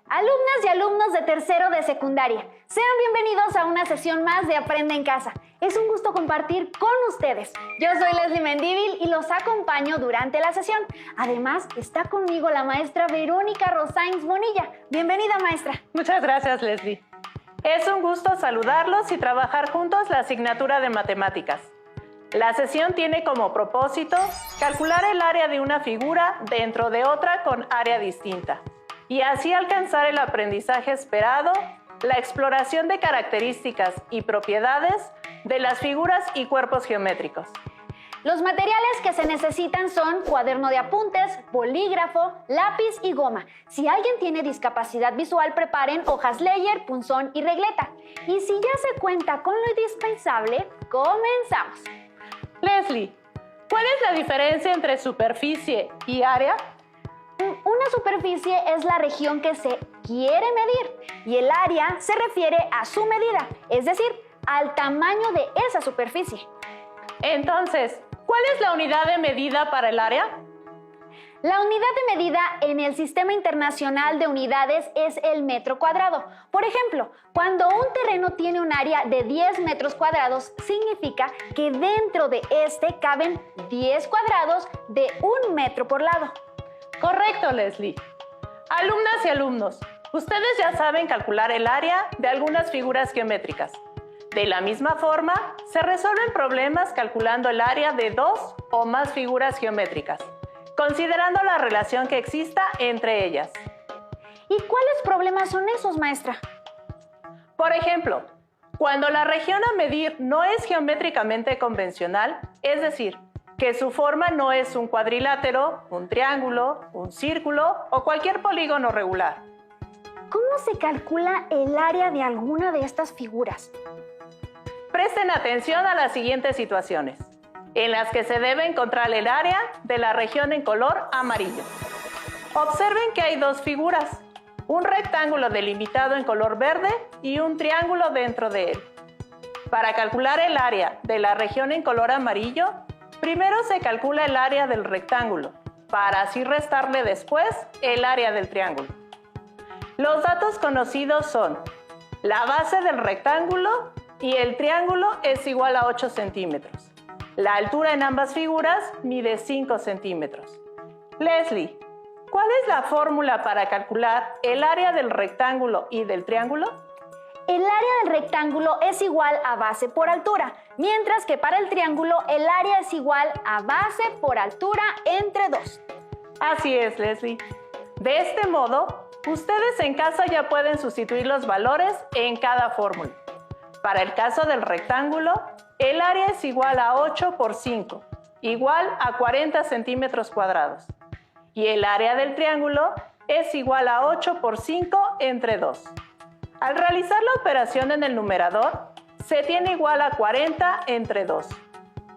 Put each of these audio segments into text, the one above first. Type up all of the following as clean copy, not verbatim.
Alumnas y alumnos de tercero de secundaria, sean bienvenidos a una sesión más de Aprende en Casa. Es un gusto compartir con ustedes. Yo soy Leslie Mendívil y los acompaño durante la sesión. Además, está conmigo la maestra Verónica Rosains Bonilla. Bienvenida, maestra. Muchas gracias, Leslie. Es un gusto saludarlos y trabajar juntos la asignatura de matemáticas. La sesión tiene como propósito calcular el área de una figura dentro de otra con área distinta y así alcanzar el aprendizaje esperado, la exploración de características y propiedades de las figuras y cuerpos geométricos. Los materiales que se necesitan son cuaderno de apuntes, bolígrafo, lápiz y goma. Si alguien tiene discapacidad visual, preparen hojas Leyer, punzón y regleta. Y si ya se cuenta con lo indispensable, comenzamos. Leslie, ¿cuál es la diferencia entre superficie y área? Una superficie es la región que se quiere medir y el área se refiere a su medida, es decir, al tamaño de esa superficie. Entonces, ¿cuál es la unidad de medida para el área? La unidad de medida en el Sistema Internacional de Unidades es el metro cuadrado. Por ejemplo, cuando un terreno tiene un área de 10 metros cuadrados, significa que dentro de este caben 10 cuadrados de 1 metro por lado. Correcto, Leslie. Alumnas y alumnos, ustedes ya saben calcular el área de algunas figuras geométricas. De la misma forma, se resuelven problemas calculando el área de 2 o más figuras geométricas, considerando la relación que exista entre ellas. ¿Y cuáles problemas son esos, maestra? Por ejemplo, cuando la región a medir no es geométricamente convencional, es decir, que su forma no es un cuadrilátero, un triángulo, un círculo o cualquier polígono regular. ¿Cómo se calcula el área de alguna de estas figuras? Presten atención a las siguientes situaciones, en las que se debe encontrar el área de la región en color amarillo. Observen que hay dos figuras, un rectángulo delimitado en color verde y un triángulo dentro de él. Para calcular el área de la región en color amarillo, primero se calcula el área del rectángulo, para así restarle después el área del triángulo. Los datos conocidos son: la base del rectángulo y el triángulo es igual a 8 centímetros. La altura en ambas figuras mide 5 centímetros. Leslie, ¿cuál es la fórmula para calcular el área del rectángulo y del triángulo? El área del rectángulo es igual a base por altura, mientras que para el triángulo el área es igual a base por altura entre 2. Así es, Leslie. De este modo, ustedes en casa ya pueden sustituir los valores en cada fórmula. Para el caso del rectángulo, el área es igual a 8 por 5, igual a 40 centímetros cuadrados. Y el área del triángulo es igual a 8 por 5 entre 2. Al realizar la operación en el numerador, se tiene igual a 40 entre 2,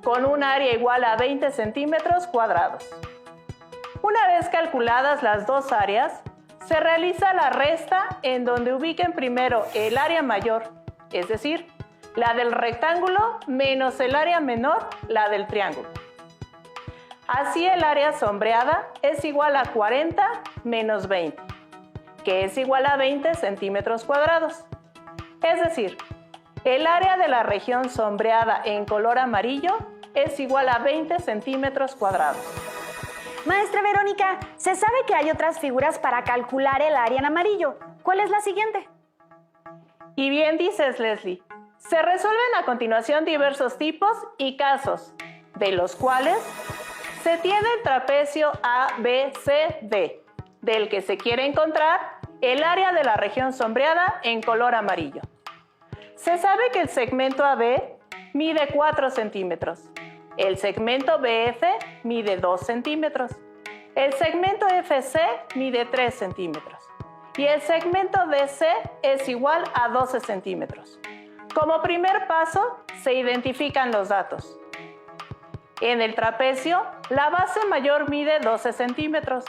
con un área igual a 20 centímetros cuadrados. Una vez calculadas las dos áreas, se realiza la resta en donde ubiquen primero el área mayor, es decir, la del rectángulo menos el área menor, la del triángulo. Así el área sombreada es igual a 40 menos 20, que es igual a 20 centímetros cuadrados. Es decir, el área de la región sombreada en color amarillo es igual a 20 centímetros cuadrados. Maestra Verónica, se sabe que hay otras figuras para calcular el área en amarillo. ¿Cuál es la siguiente? Y bien dices, Leslie. Se resuelven a continuación diversos tipos y casos, de los cuales se tiene el trapecio ABCD, del que se quiere encontrar el área de la región sombreada en color amarillo. Se sabe que el segmento AB mide 4 centímetros, el segmento BF mide 2 centímetros, el segmento FC mide 3 centímetros y el segmento DC es igual a 12 centímetros. Como primer paso, se identifican los datos. En el trapecio, la base mayor mide 12 centímetros,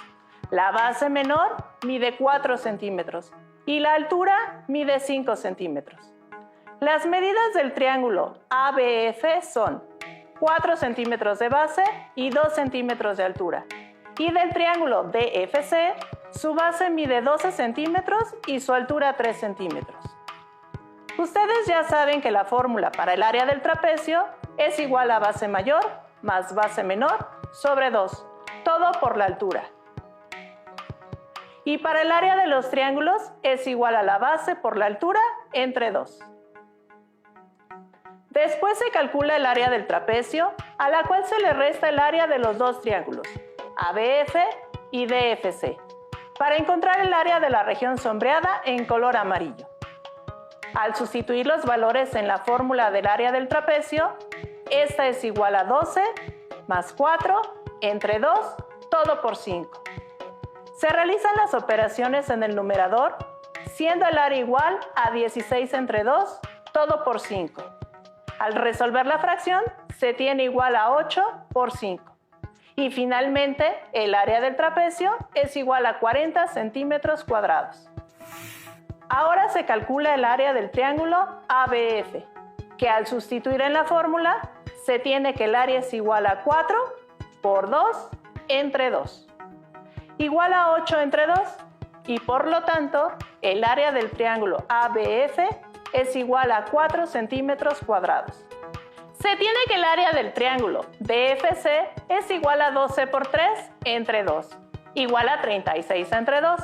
la base menor mide 4 centímetros y la altura mide 5 centímetros. Las medidas del triángulo ABF son 4 centímetros de base y 2 centímetros de altura. Y del triángulo DFC, su base mide 12 centímetros y su altura 3 centímetros. Ustedes ya saben que la fórmula para el área del trapecio es igual a base mayor más base menor sobre 2, todo por la altura. Y para el área de los triángulos es igual a la base por la altura entre 2. Después se calcula el área del trapecio, a la cual se le resta el área de los dos triángulos, ABF y DFC, para encontrar el área de la región sombreada en color amarillo. Al sustituir los valores en la fórmula del área del trapecio, esta es igual a 12 más 4 entre 2, todo por 5. Se realizan las operaciones en el numerador, siendo el área igual a 16 entre 2, todo por 5. Al resolver la fracción, se tiene igual a 8 por 5. Y finalmente, el área del trapecio es igual a 40 centímetros cuadrados. Ahora se calcula el área del triángulo ABF, que al sustituir en la fórmula, se tiene que el área es igual a 4 por 2 entre 2, igual a 8 entre 2, y por lo tanto, el área del triángulo ABF es igual a 4 centímetros cuadrados. Se tiene que el área del triángulo DFC es igual a 12 por 3 entre 2, igual a 36 entre 2.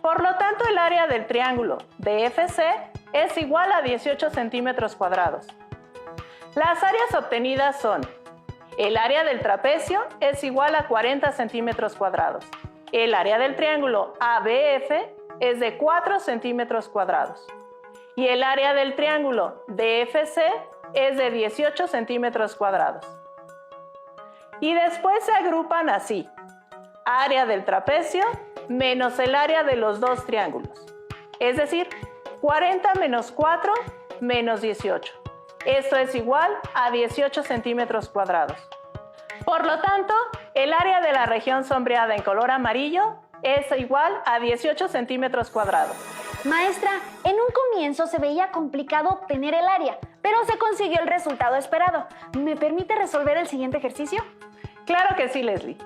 Por lo tanto, el área del triángulo DFC es igual a 18 centímetros cuadrados. Las áreas obtenidas son: el área del trapecio es igual a 40 centímetros cuadrados. El área del triángulo ABF es de 4 centímetros cuadrados. Y el área del triángulo DFC es de 18 centímetros cuadrados. Y después se agrupan así: área del trapecio menos el área de los dos triángulos. Es decir, 40 menos 4 menos 18. Esto es igual a 18 centímetros cuadrados. Por lo tanto, el área de la región sombreada en color amarillo es igual a 18 centímetros cuadrados. Maestra, en un comienzo se veía complicado obtener el área, pero se consiguió el resultado esperado. ¿Me permite resolver el siguiente ejercicio? Claro que sí, Leslie.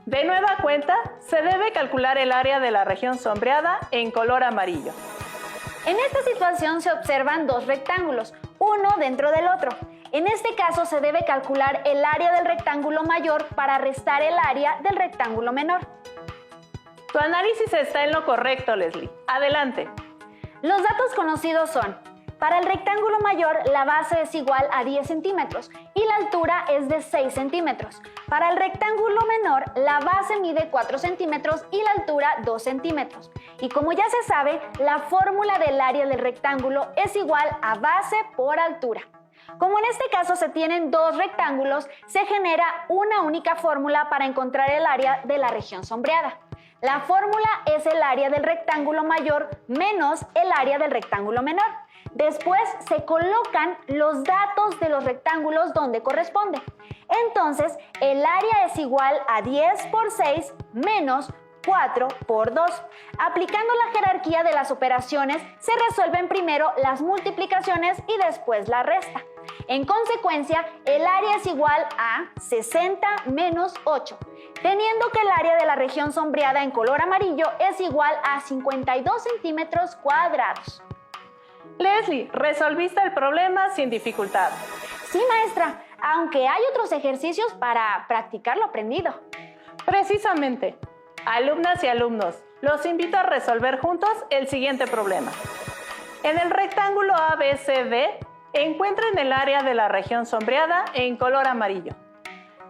De nueva cuenta, se debe calcular el área de la región sombreada en color amarillo. En esta situación se observan dos rectángulos, uno dentro del otro. En este caso se debe calcular el área del rectángulo mayor para restar el área del rectángulo menor. Tu análisis está en lo correcto, Leslie. Adelante. Los datos conocidos son: para el rectángulo mayor, la base es igual a 10 centímetros y la altura es de 6 centímetros. Para el rectángulo menor, la base mide 4 centímetros y la altura 2 centímetros. Y como ya se sabe, la fórmula del área del rectángulo es igual a base por altura. Como en este caso se tienen dos rectángulos, se genera una única fórmula para encontrar el área de la región sombreada. La fórmula es el área del rectángulo mayor menos el área del rectángulo menor. Después se colocan los datos de los rectángulos donde corresponde. Entonces, el área es igual a 10 por 6 menos 4 por 2. Aplicando la jerarquía de las operaciones, se resuelven primero las multiplicaciones y después la resta. En consecuencia, el área es igual a 60 menos 8, teniendo que el área de la región sombreada en color amarillo es igual a 52 centímetros cuadrados. Leslie, resolviste el problema sin dificultad. Sí, maestra, aunque hay otros ejercicios para practicar lo aprendido. Precisamente. Alumnas y alumnos, los invito a resolver juntos el siguiente problema. En el rectángulo ABCD, encuentren el área de la región sombreada en color amarillo.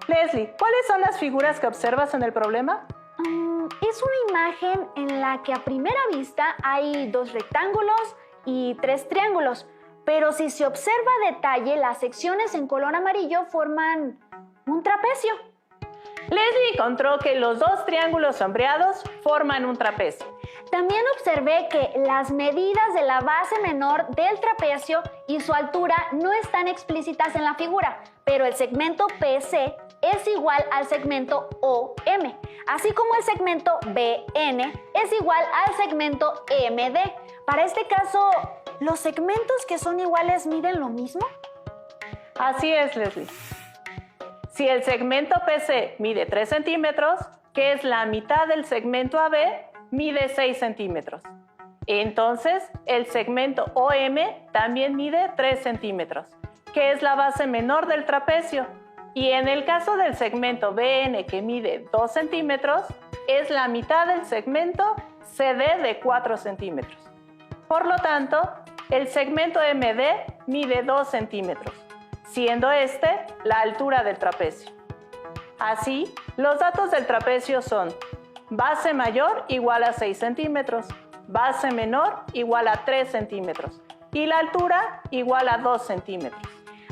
Leslie, ¿cuáles son las figuras que observas en el problema? Es una imagen en la que a primera vista hay dos rectángulos y tres triángulos, pero si se observa a detalle, las secciones en color amarillo forman un trapecio. Leslie encontró que los dos triángulos sombreados forman un trapecio. También observé que las medidas de la base menor del trapecio y su altura no están explícitas en la figura, pero el segmento PC es igual al segmento OM, así como el segmento BN es igual al segmento MD. Para este caso, ¿los segmentos que son iguales miden lo mismo? Así es, Leslie. Si el segmento PC mide 3 centímetros, que es la mitad del segmento AB, mide 6 centímetros. Entonces, el segmento OM también mide 3 centímetros, que es la base menor del trapecio. Y en el caso del segmento BN, que mide 2 centímetros, es la mitad del segmento CD de 4 centímetros. Por lo tanto, el segmento MD mide 2 centímetros, siendo este la altura del trapecio. Así, los datos del trapecio son base mayor igual a 6 centímetros, base menor igual a 3 centímetros y la altura igual a 2 centímetros.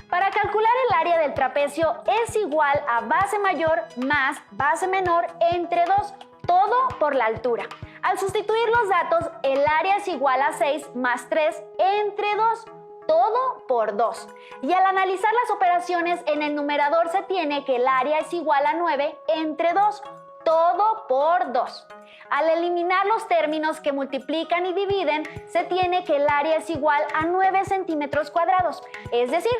Para calcular el área del trapecio es igual a base mayor más base menor entre 2, todo por la altura. Al sustituir los datos, el área es igual a 6 más 3 entre 2, todo por 2. Y al analizar las operaciones, en el numerador se tiene que el área es igual a 9 entre 2, todo por 2. Al eliminar los términos que multiplican y dividen, se tiene que el área es igual a 9 centímetros cuadrados, es decir,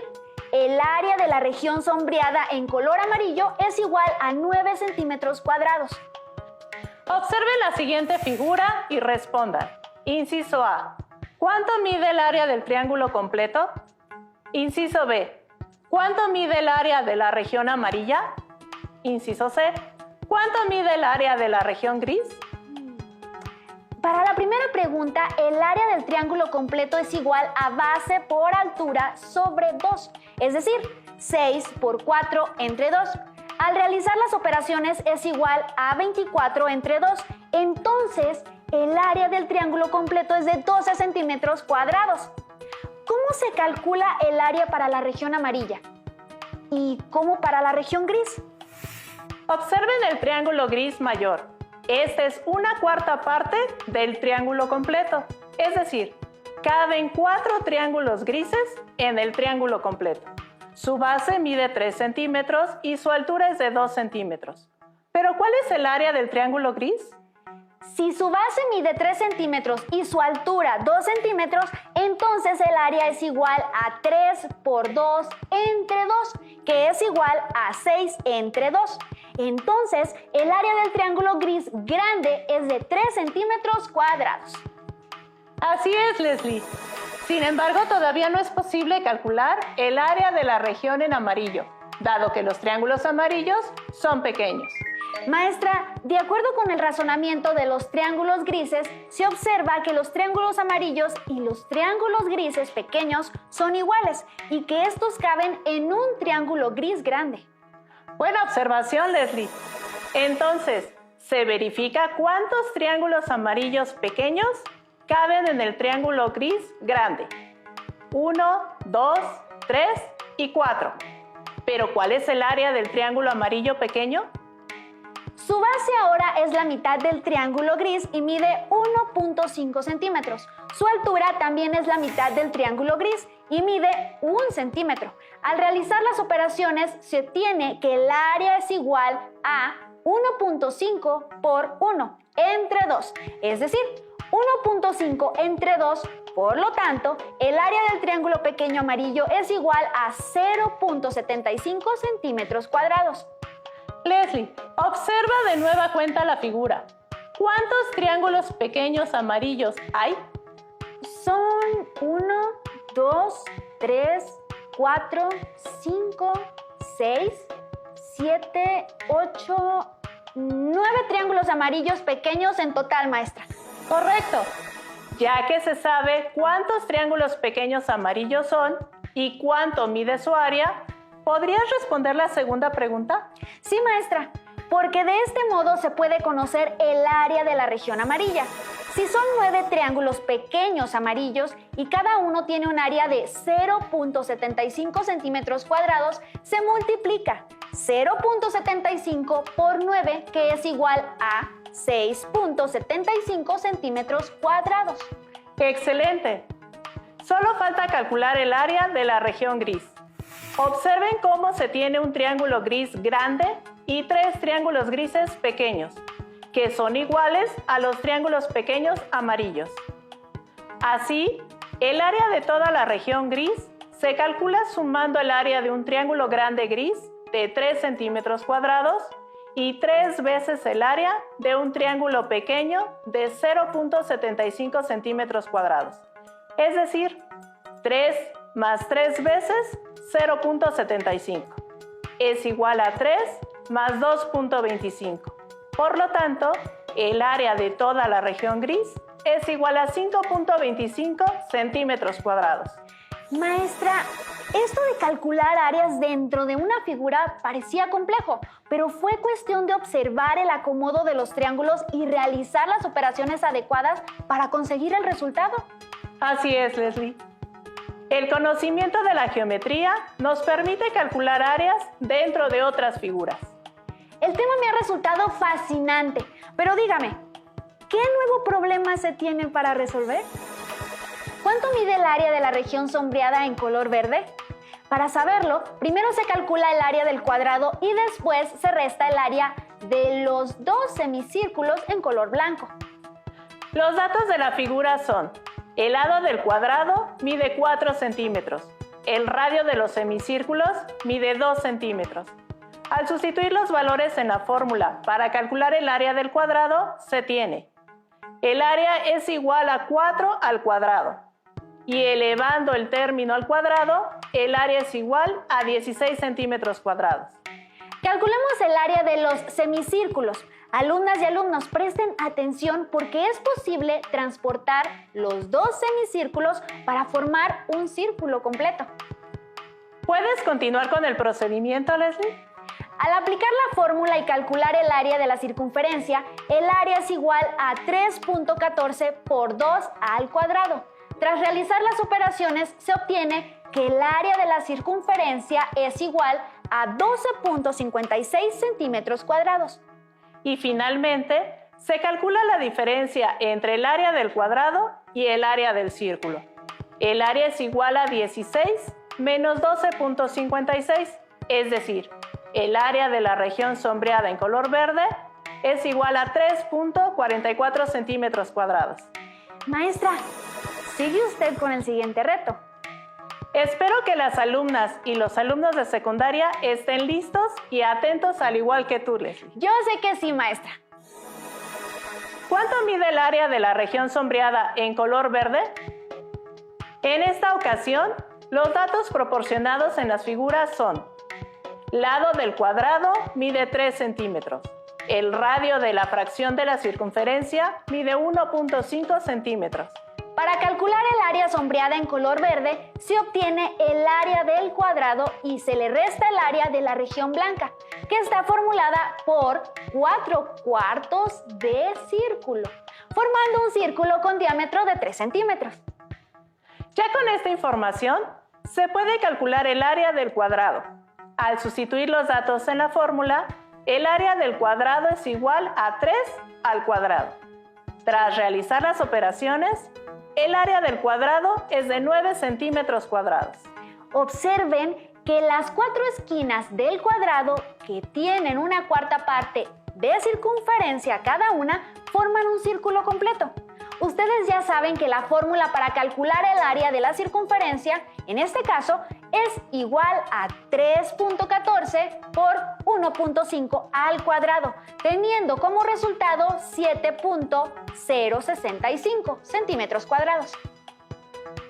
el área de la región sombreada en color amarillo es igual a 9 centímetros cuadrados. Observe la siguiente figura y respondan. Inciso A. ¿Cuánto mide el área del triángulo completo? Inciso B. ¿Cuánto mide el área de la región amarilla? Inciso C. ¿Cuánto mide el área de la región gris? Para la primera pregunta, el área del triángulo completo es igual a base por altura sobre 2, es decir, 6 por 4 entre 2. Al realizar las operaciones es igual a 24 entre 2, entonces el área del triángulo completo es de 12 centímetros cuadrados. ¿Cómo se calcula el área para la región amarilla? ¿Y cómo para la región gris? Observen el triángulo gris mayor. Esta es una cuarta parte del triángulo completo, es decir, caben 4 triángulos grises en el triángulo completo. Su base mide 3 centímetros y su altura es de 2 centímetros. ¿Pero cuál es el área del triángulo gris? Si su base mide 3 centímetros y su altura 2 centímetros, entonces el área es igual a 3 por 2 entre 2, que es igual a 6 entre 2. Entonces, el área del triángulo gris grande es de 3 centímetros cuadrados. Así es, Leslie. Sin embargo, todavía no es posible calcular el área de la región en amarillo, dado que los triángulos amarillos son pequeños. Maestra, de acuerdo con el razonamiento de los triángulos grises, se observa que los triángulos amarillos y los triángulos grises pequeños son iguales y que estos caben en un triángulo gris grande. Buena observación, Leslie. Entonces, se verifica cuántos triángulos amarillos pequeños caben en el triángulo gris grande. 1, 2, 3 y 4. ¿Pero cuál es el área del triángulo amarillo pequeño? Su base ahora es la mitad del triángulo gris y mide 1.5 centímetros. Su altura también es la mitad del triángulo gris y mide 1 centímetro. Al realizar las operaciones, se obtiene que el área es igual a 1.5 por 1 entre 2, es decir, 1.5 entre 2. Por lo tanto, el área del triángulo pequeño amarillo es igual a 0.75 centímetros cuadrados. Leslie, observa de nueva cuenta la figura. ¿Cuántos triángulos pequeños amarillos hay? Son 1, 2, 3, 4, 5, 6, 7, 8, 9 triángulos amarillos pequeños en total, maestra. Correcto. Ya que se sabe cuántos triángulos pequeños amarillos son y cuánto mide su área, ¿podrías responder la segunda pregunta? Sí, maestra, porque de este modo se puede conocer el área de la región amarilla. Si son 9 triángulos pequeños amarillos y cada uno tiene un área de 0.75 centímetros cuadrados, se multiplica 0.75 por 9, que es igual a 6.75 centímetros cuadrados. ¡Excelente! Solo falta calcular el área de la región gris. Observen cómo se tiene un triángulo gris grande y 3 triángulos grises pequeños, que son iguales a los triángulos pequeños amarillos. Así, el área de toda la región gris se calcula sumando el área de un triángulo grande gris de 3 centímetros cuadrados y 3 veces el área de un triángulo pequeño de 0.75 centímetros cuadrados. Es decir, 3 más 3 veces 0.75 es igual a 3 más 2.25. Por lo tanto, el área de toda la región gris es igual a 5.25 centímetros cuadrados. Maestra, esto de calcular áreas dentro de una figura parecía complejo, pero fue cuestión de observar el acomodo de los triángulos y realizar las operaciones adecuadas para conseguir el resultado. Así es, Leslie. El conocimiento de la geometría nos permite calcular áreas dentro de otras figuras. El tema me ha resultado fascinante, pero dígame, ¿qué nuevo problema se tiene para resolver? ¿Cuánto mide el área de la región sombreada en color verde? Para saberlo, primero se calcula el área del cuadrado y después se resta el área de los dos semicírculos en color blanco. Los datos de la figura son: el lado del cuadrado mide 4 centímetros, el radio de los semicírculos mide 2 centímetros. Al sustituir los valores en la fórmula para calcular el área del cuadrado, se tiene: el área es igual a 4 al cuadrado. Y elevando el término al cuadrado, el área es igual a 16 centímetros cuadrados. Calculemos el área de los semicírculos. Alumnas y alumnos, presten atención porque es posible transportar los dos semicírculos para formar un círculo completo. ¿Puedes continuar con el procedimiento, Leslie? Al aplicar la fórmula y calcular el área de la circunferencia, el área es igual a 3.14 por 2 al cuadrado. Tras realizar las operaciones, se obtiene que el área de la circunferencia es igual a 12.56 centímetros cuadrados. Y finalmente, se calcula la diferencia entre el área del cuadrado y el área del círculo. El área es igual a 16 menos 12.56, es decir, el área de la región sombreada en color verde es igual a 3.44 centímetros cuadrados. Maestra, sigue usted con el siguiente reto. Espero que las alumnas y los alumnos de secundaria estén listos y atentos al igual que tú, Leslie. Yo sé que sí, maestra. ¿Cuánto mide el área de la región sombreada en color verde? En esta ocasión, los datos proporcionados en las figuras son: lado del cuadrado mide 3 centímetros. El radio de la fracción de la circunferencia mide 1.5 centímetros. Para calcular el área sombreada en color verde, se obtiene el área del cuadrado y se le resta el área de la región blanca, que está formulada por 4/4 de círculo, formando un círculo con diámetro de 3 centímetros. Ya con esta información, se puede calcular el área del cuadrado. Al sustituir los datos en la fórmula, el área del cuadrado es igual a 3 al cuadrado. Tras realizar las operaciones, el área del cuadrado es de 9 centímetros cuadrados. Observen que las 4 esquinas del cuadrado, que tienen una cuarta parte de circunferencia cada una, forman un círculo completo. Ustedes ya saben que la fórmula para calcular el área de la circunferencia, en este caso, es igual a 3.14 por 1.5 al cuadrado, teniendo como resultado 7.065 centímetros cuadrados.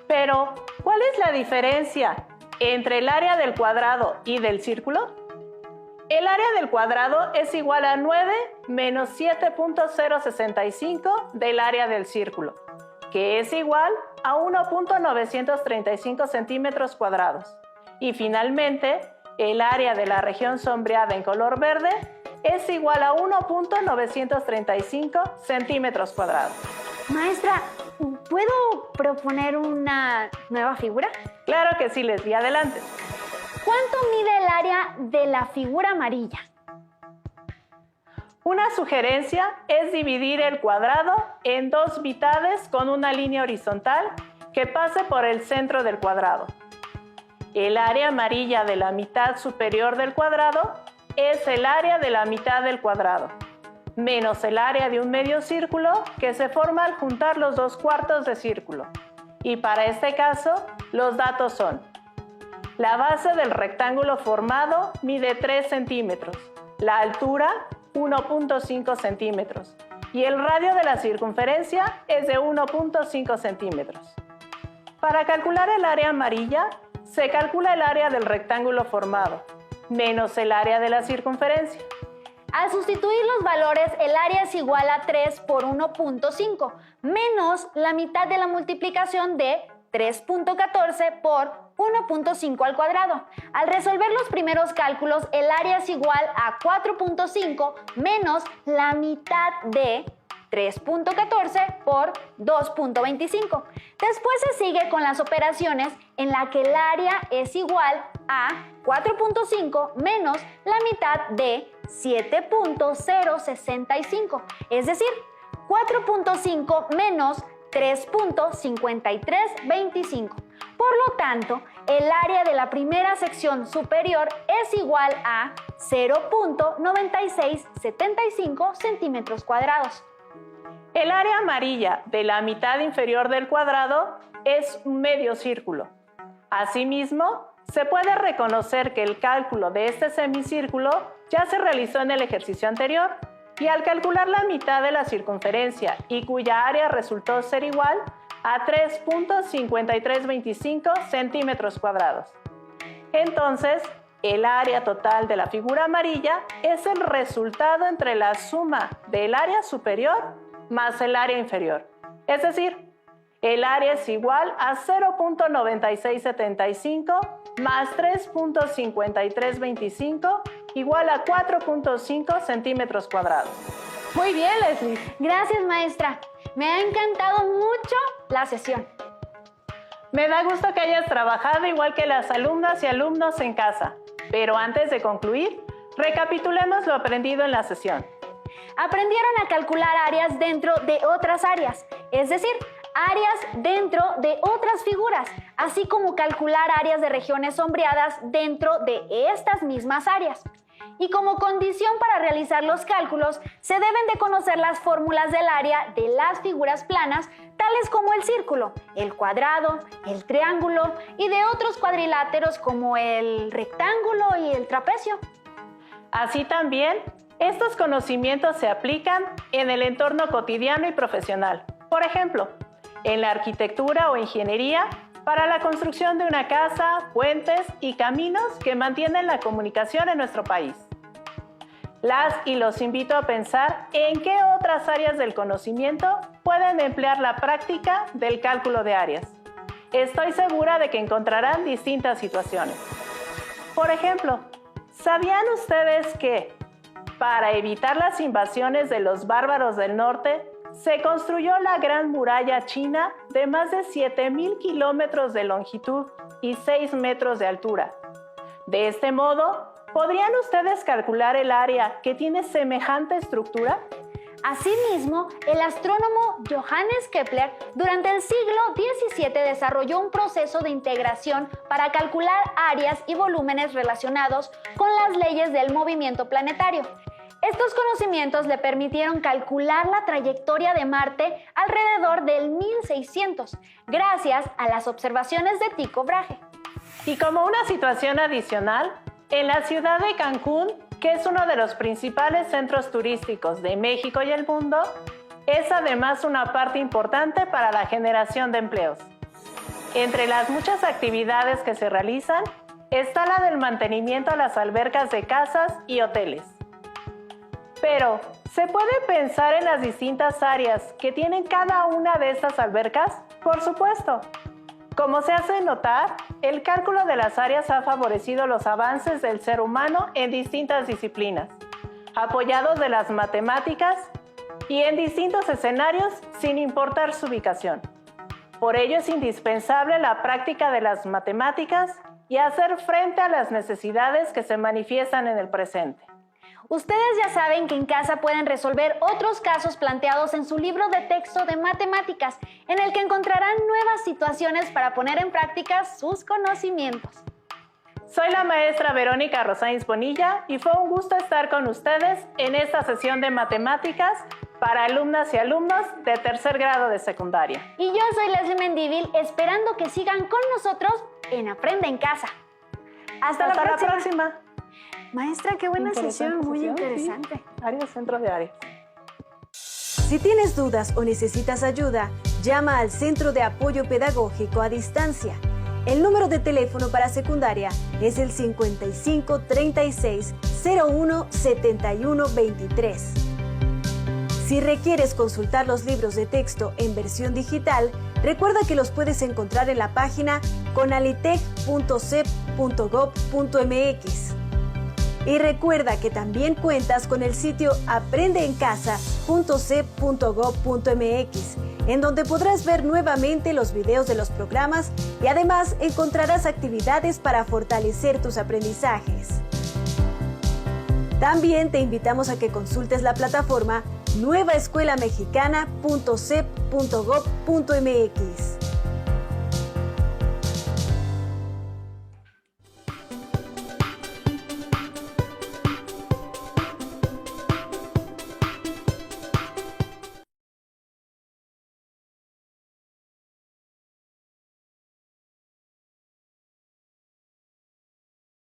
Pero, ¿cuál es la diferencia entre el área del cuadrado y del círculo? El área del cuadrado es igual a 9 menos 7.065 del área del círculo, que es igual a 1.935 centímetros cuadrados. Y finalmente, el área de la región sombreada en color verde es igual a 1.935 centímetros cuadrados. Maestra, ¿puedo proponer una nueva figura? Claro que sí, Leslie, adelante. ¿Cuánto mide el área de la figura amarilla? Una sugerencia es dividir el cuadrado en 2 mitades con una línea horizontal que pase por el centro del cuadrado. El área amarilla de la mitad superior del cuadrado es el área de la mitad del cuadrado, menos el área de un medio círculo que se forma al juntar los 2/4 de círculo. Y para este caso, los datos son: la base del rectángulo formado mide 3 centímetros, la altura 1.5 centímetros y el radio de la circunferencia es de 1.5 centímetros. Para calcular el área amarilla, se calcula el área del rectángulo formado, menos el área de la circunferencia. Al sustituir los valores, el área es igual a 3 por 1.5, menos la mitad de la multiplicación de 3.14 por 1.5 al cuadrado. Al resolver los primeros cálculos, el área es igual a 4.5 menos la mitad de 3.14 por 2.25. Después se sigue con las operaciones en la que el área es igual a 4.5 menos la mitad de 7.065, es decir, 4.5 menos 3.5325. Por lo tanto, el área de la primera sección superior es igual a 0.9675 centímetros cuadrados. El área amarilla de la mitad inferior del cuadrado es un medio círculo. Asimismo, se puede reconocer que el cálculo de este semicírculo ya se realizó en el ejercicio anterior y al calcular la mitad de la circunferencia y cuya área resultó ser igual a 3.5325 centímetros cuadrados. Entonces, el área total de la figura amarilla es el resultado entre la suma del área superior más el área inferior. Es decir, el área es igual a 0.9675 más 3.5325 igual a 4.5 centímetros cuadrados. Muy bien, Leslie. Gracias, maestra. Me ha encantado mucho la sesión. Me da gusto que hayas trabajado igual que las alumnas y alumnos en casa. Pero antes de concluir, recapitulemos lo aprendido en la sesión. Aprendieron a calcular áreas dentro de otras áreas, es decir, áreas dentro de otras figuras, así como calcular áreas de regiones sombreadas dentro de estas mismas áreas. Y como condición para realizar los cálculos, se deben de conocer las fórmulas del área de las figuras planas, tales como el círculo, el cuadrado, el triángulo y de otros cuadriláteros como el rectángulo y el trapecio. Así también, estos conocimientos se aplican en el entorno cotidiano y profesional. Por ejemplo, en la arquitectura o ingeniería, para la construcción de una casa, puentes y caminos que mantienen la comunicación en nuestro país. Las y los invito a pensar en qué otras áreas del conocimiento pueden emplear la práctica del cálculo de áreas. Estoy segura de que encontrarán distintas situaciones. Por ejemplo, ¿sabían ustedes que, para evitar las invasiones de los bárbaros del norte, se construyó la Gran Muralla China de más de 7,000 kilómetros de longitud y 6 metros de altura? De este modo, ¿podrían ustedes calcular el área que tiene semejante estructura? Asimismo, el astrónomo Johannes Kepler durante el siglo XVII desarrolló un proceso de integración para calcular áreas y volúmenes relacionados con las leyes del movimiento planetario. Estos conocimientos le permitieron calcular la trayectoria de Marte alrededor del 1600, gracias a las observaciones de Tycho Brahe. Y como una situación adicional, en la ciudad de Cancún, que es uno de los principales centros turísticos de México y el mundo, es además una parte importante para la generación de empleos. Entre las muchas actividades que se realizan, está la del mantenimiento a las albercas de casas y hoteles. Pero, ¿se puede pensar en las distintas áreas que tienen cada una de estas albercas? Por supuesto. Como se hace notar, el cálculo de las áreas ha favorecido los avances del ser humano en distintas disciplinas, apoyados de las matemáticas y en distintos escenarios sin importar su ubicación. Por ello es indispensable la práctica de las matemáticas y hacer frente a las necesidades que se manifiestan en el presente. Ustedes ya saben que en casa pueden resolver otros casos planteados en su libro de texto de matemáticas, en el que encontrarán nuevas situaciones para poner en práctica sus conocimientos. Soy la maestra Verónica Rosáins Bonilla y fue un gusto estar con ustedes en esta sesión de matemáticas para alumnas y alumnos de tercer grado de secundaria. Y yo soy Leslie Mendívil, esperando que sigan con nosotros en Aprende en Casa. Hasta la próxima. Maestra, qué buena sesión, muy Sí. interesante. Áreas, centro de áreas. Si tienes dudas o necesitas ayuda, llama al Centro de Apoyo Pedagógico a Distancia. El número de teléfono para secundaria es el 55 36 01 71 23. Si requieres consultar los libros de texto en versión digital, recuerda que los puedes encontrar en la página conalitec.cep.gov.mx. Y recuerda que también cuentas con el sitio aprendeencasa.cep.gov.mx, en donde podrás ver nuevamente los videos de los programas y además encontrarás actividades para fortalecer tus aprendizajes. También te invitamos a que consultes la plataforma nuevaescuelamexicana.cep.gov.mx.